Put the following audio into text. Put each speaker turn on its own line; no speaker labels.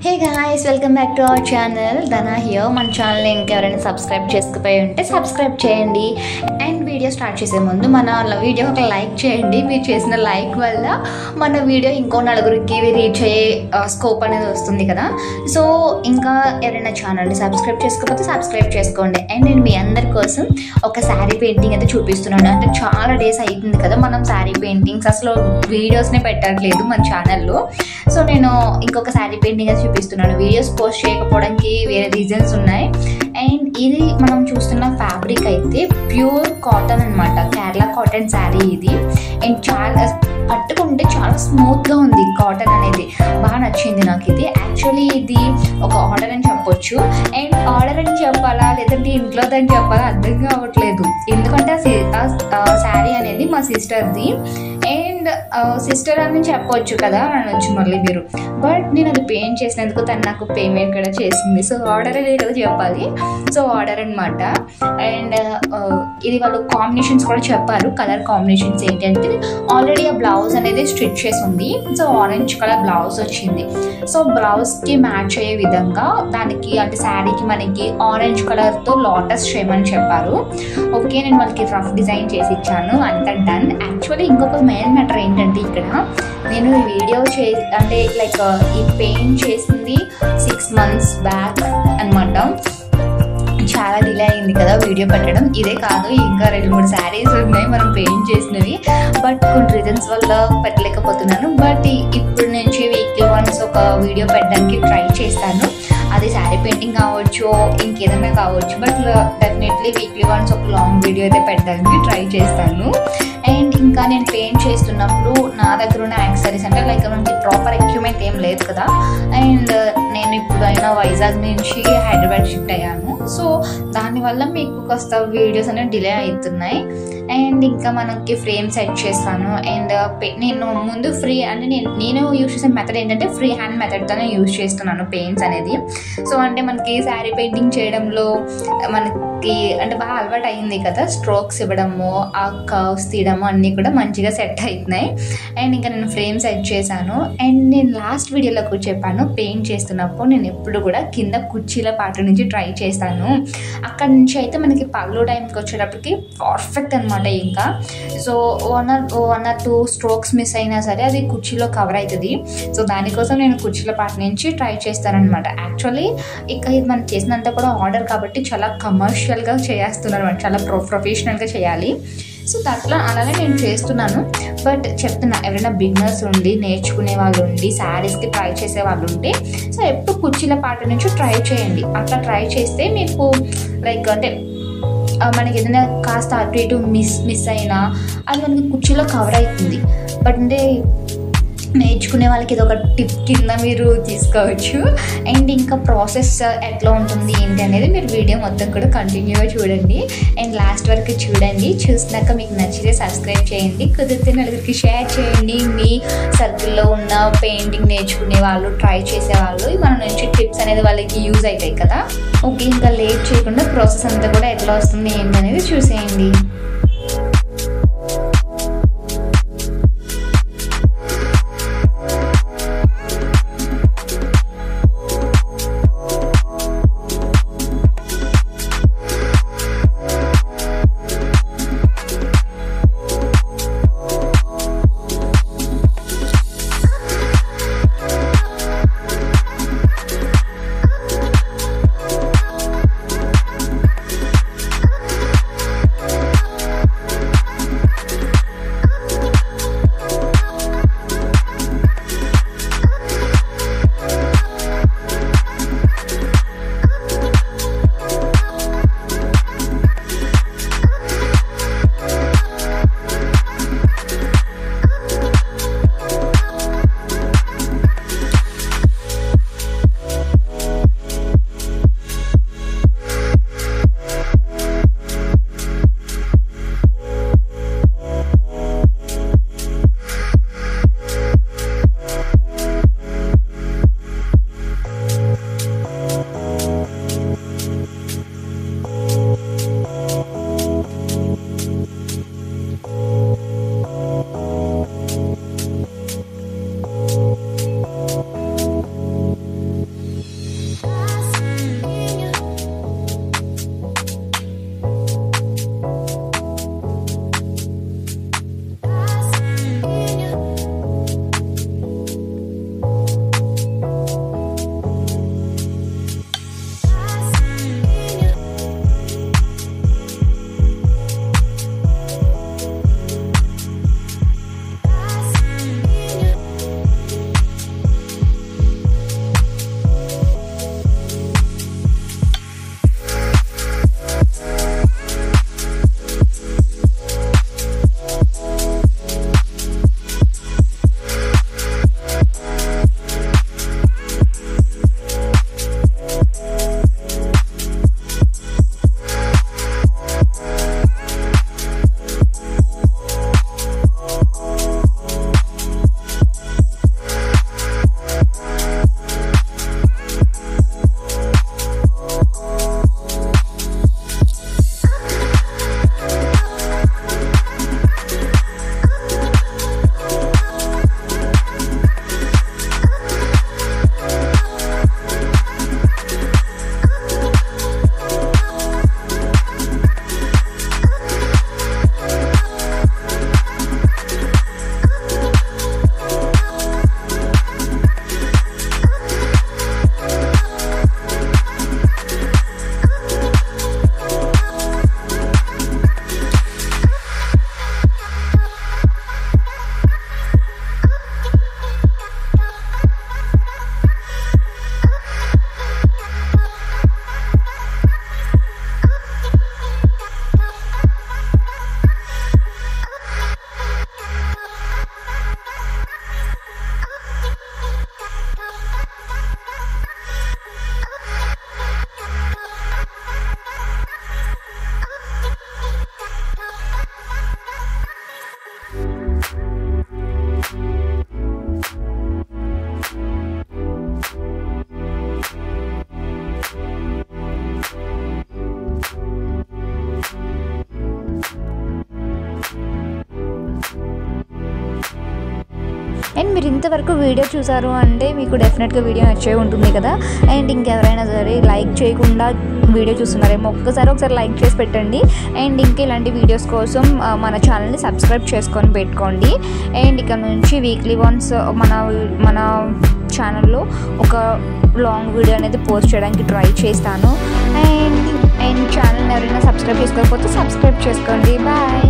Hey guys, welcome back to our channel. Dana here. మన channel ఇంకెవరైనా subscribe చేసుకుపోయి ఉంటే subscribe చేయండి. అండ్ వీడియో స్టార్ట్ చేసే ముందు మన వీడియో ఒక లైక్ చేయండి. మీరు చేసిన లైక్ వల్ల మన వీడియో ఇంకో నలుగురికి రీచ్ అయ్యే స్కోప్ అనేది వస్తుంది కదా. సో ఇంకా ఎవరైనా ఛానల్ని సబ్స్క్రైబ్ చేసుకోకపోతే సబ్స్క్రైబ్ చేసుకోండి. అండ్ నేను మీ అందరి కోసం ఒక శారీ పెయింటింగ్ అయితే చూపిస్తున్నాను. అంటే చాలా డేస్ అవుతుంది కదా మనం శారీ పెయింటింగ్స్ అసలు వీడియోస్నే పెట్టట్లేదు మన ఛానల్లో. సో నేను ఇంకొక శారీ పెయింటింగ్ అయితే చూపిస్తున్నాను. వీడియోస్ పోస్ట్ చేయకపోవడానికి వేరే రీజన్స్ ఉన్నాయి. అండ్ ఇది మనం చూస్తున్న ఫ్యాబ్రిక్ అయితే ప్యూర్ కాటన్ అనమాట, కేరళ కాటన్ శారీ ఇది. అండ్ చాలా పట్టుకుంటే చాలా స్మూత్గా ఉంది కాటన్ అనేది, బాగా నచ్చింది నాకు ఇది. యాక్చువల్లీ ఇది ఒక ఆర్డర్ అని చెప్పొచ్చు. అండ్ ఆర్డర్ అని చెప్పాలా లేదంటే ఇంట్లోదని చెప్పాలా అర్థం కావట్లేదు, ఎందుకంటే ఆ శారీ అనేది మా సిస్టర్ది. అండ్ సిస్టర్ అని చెప్పవచ్చు కదా అనొచ్చు మళ్ళీ మీరు, బట్ నేను అది పేమెంట్ చేసినందుకు తను నాకు పేమెంట్ కూడా చేసింది. సో ఆర్డర్ అనేది కదా చెప్పాలి. సో ఆర్డర్ అనమాట. అండ్ ఇది వాళ్ళు కాంబినేషన్స్ కూడా చెప్పారు, కలర్ కాంబినేషన్స్ ఏంటి అంటే ఆల్రెడీ ఆ బ్లౌజ్ అనేది స్టిచ్ చేసి ఉంది. సో ఆరెంజ్ కలర్ బ్లౌజ్ వచ్చింది. సో బ్లౌజ్కి మ్యాచ్ అయ్యే విధంగా దానికి అంటే శారీకి మనకి ఆరెంజ్ కలర్తో లోటస్ చేయమని చెప్పారు. ఓకే, నేను వాళ్ళకి రఫ్ డిజైన్ చేసి ఇచ్చాను, అంతా డన్. యాక్చువల్లీ ఇంకొక మెయిన్ మ్యాటర్ ఏంటంటే ఇక్కడ నేను ఈ వీడియో అంటే లైక్ ఈ పెయింట్ చేసింది 6 months బ్యాక్ అనమాట. చాలా డిలే అయింది కదా వీడియో పెట్టడం. ఇదే కాదు ఇంకా 2-3 శారీస్ ఉన్నాయి మనం పెయింట్ చేసినవి, బట్ కొన్ని రీజన్స్ వల్ల పెట్టలేకపోతున్నాను. బట్ ఇప్పుడు నుంచి వీక్లీ వన్స్ ఒక వీడియో పెట్టడానికి ట్రై చేస్తాను. అది శారీ పెయింటింగ్ కావచ్చు, ఇంకేదైనా కావచ్చు, బట్ డెఫినెట్లీ వీక్లీ వన్స్ ఒక లాంగ్ వీడియో అయితే పెట్టడానికి ట్రై చేస్తాను. అండ్ ఇంకా నేను పెయింట్ చేస్తున్నప్పుడు నా దగ్గర ఉన్న యాక్సెసరీస్ అంటే లైక్ మనకి ప్రాపర్ ఎక్విప్మెంట్ ఏం లేదు కదా. అండ్ నేను ఇప్పుడు అయినా వైజాగ్ నుంచి హైదరాబాద్ షిఫ్ట్ అయ్యాను. సో దానివల్ల మీకు కాస్త వీడియోస్ అనేవి డిలే అవుతున్నాయి. అండ్ ఇంకా మనకి ఫ్రేమ్ సెట్ చేస్తాను. అండ్ నేను ముందు నేను యూజ్ చేసే మెథడ్ ఏంటంటే ఫ్రీ హ్యాండ్ మెథడ్తోనే యూజ్ చేస్తున్నాను పెయింట్స్ అనేది. సో అంటే మనకి శారీ పెయింటింగ్ చేయడంలో మనకి అంటే బాగా అలవాటు అయింది కదా, స్ట్రోక్స్ ఇవ్వడము, ఆ కర్వ్స్ తీయడము అన్నీ కూడా మంచిగా సెట్ అవుతున్నాయి. అండ్ ఇంకా నేను ఫ్రేమ్ సెట్ చేశాను. అండ్ నేను లాస్ట్ వీడియోలో కూడా చెప్పాను, పెయింట్ చేస్తున్నప్పుడు నేను ఎప్పుడు కూడా కింద కుర్చీల పాట నుంచి ట్రై చేస్తాను. అక్కడ నుంచి అయితే మనకి పళ్ళు టైంకి వచ్చేటప్పటికి పర్ఫెక్ట్ అనమాట. ఇంకా సో 1 or 2 స్ట్రోక్స్ మిస్ అయినా సరే అది కుర్చీలో కవర్ అవుతుంది. సో దానికోసం నేను కుర్చీల పాట నుంచి ట్రై చేస్తానమాట. యాక్చువల్లీ ఇక ఇది మనం చేసినంత కూడా ఆర్డర్ కాబట్టి చాలా కమర్షియల్గా చేస్తున్నాను అనమాట, చాలా ప్రొఫెషనల్గా చేయాలి. సో అలానే నేను చేస్తున్నాను. బట్ చెప్తున్నా, ఎవరైనా బిగినర్స్ ఉండి నేర్చుకునే వాళ్ళు ఉండి శారీస్కి ట్రై చేసే వాళ్ళు ఉంటే సో ఎప్పుడు కుర్చీల పాట నుంచి ట్రై చేయండి. అట్లా ట్రై చేస్తే మీకు లైక్ అంటే మనకి ఏదైనా కాస్త అటు ఇటు మిస్ అయినా అది మనకి కుర్చీలో కవర్ అవుతుంది. బట్ అంటే నేర్చుకునే వాళ్ళకి ఇది ఒక టిప్ కింద మీరు తీసుకోవచ్చు. అండ్ ఇంకా ప్రాసెస్ ఎట్లా ఉంటుంది ఏంటి అనేది మీరు వీడియో మొత్తం కూడా కంటిన్యూగా చూడండి. అండ్ లాస్ట్ వరకు చూడండి. చూసినాక మీకు నచ్చితే సబ్స్క్రైబ్ చేయండి, కుదిరితే నలుగురికి షేర్ చేయండి. మీ సర్కిల్లో ఉన్న పెయింటింగ్ నేర్చుకునే వాళ్ళు, ట్రై చేసే వాళ్ళు, మన నుంచి టిప్స్ అనేది వాళ్ళకి యూజ్ అవుతాయి కదా. ఓకే, ఇంకా లేట్ చేయకుండా ప్రాసెస్ అంతా కూడా ఎట్లా వస్తుంది ఏంటి అనేది చూసేయండి. అండ్ మీరు ఇంతవరకు వీడియో చూసారు అంటే మీకు డెఫినెట్గా వీడియో నచ్చే ఉంటుంది కదా. అండ్ ఇంకెవరైనా సరే లైక్ చేయకుండా వీడియో చూస్తున్నారేమో ఒకసారి లైక్ చేసి పెట్టండి. అండ్ ఇంకా ఇలాంటి వీడియోస్ కోసం మన ఛానల్ని సబ్స్క్రైబ్ చేసుకొని పెట్టుకోండి. అండ్ ఇక్కడ నుంచి వీక్లీ వన్స్ మన ఛానల్లో ఒక లాంగ్ వీడియో అనేది పోస్ట్ చేయడానికి ట్రై చేస్తాను. అండ్ ఛానల్ని ఎవరైనా సబ్స్క్రైబ్ చేసుకోకపోతే సబ్స్క్రైబ్ చేసుకోండి. బాయ్.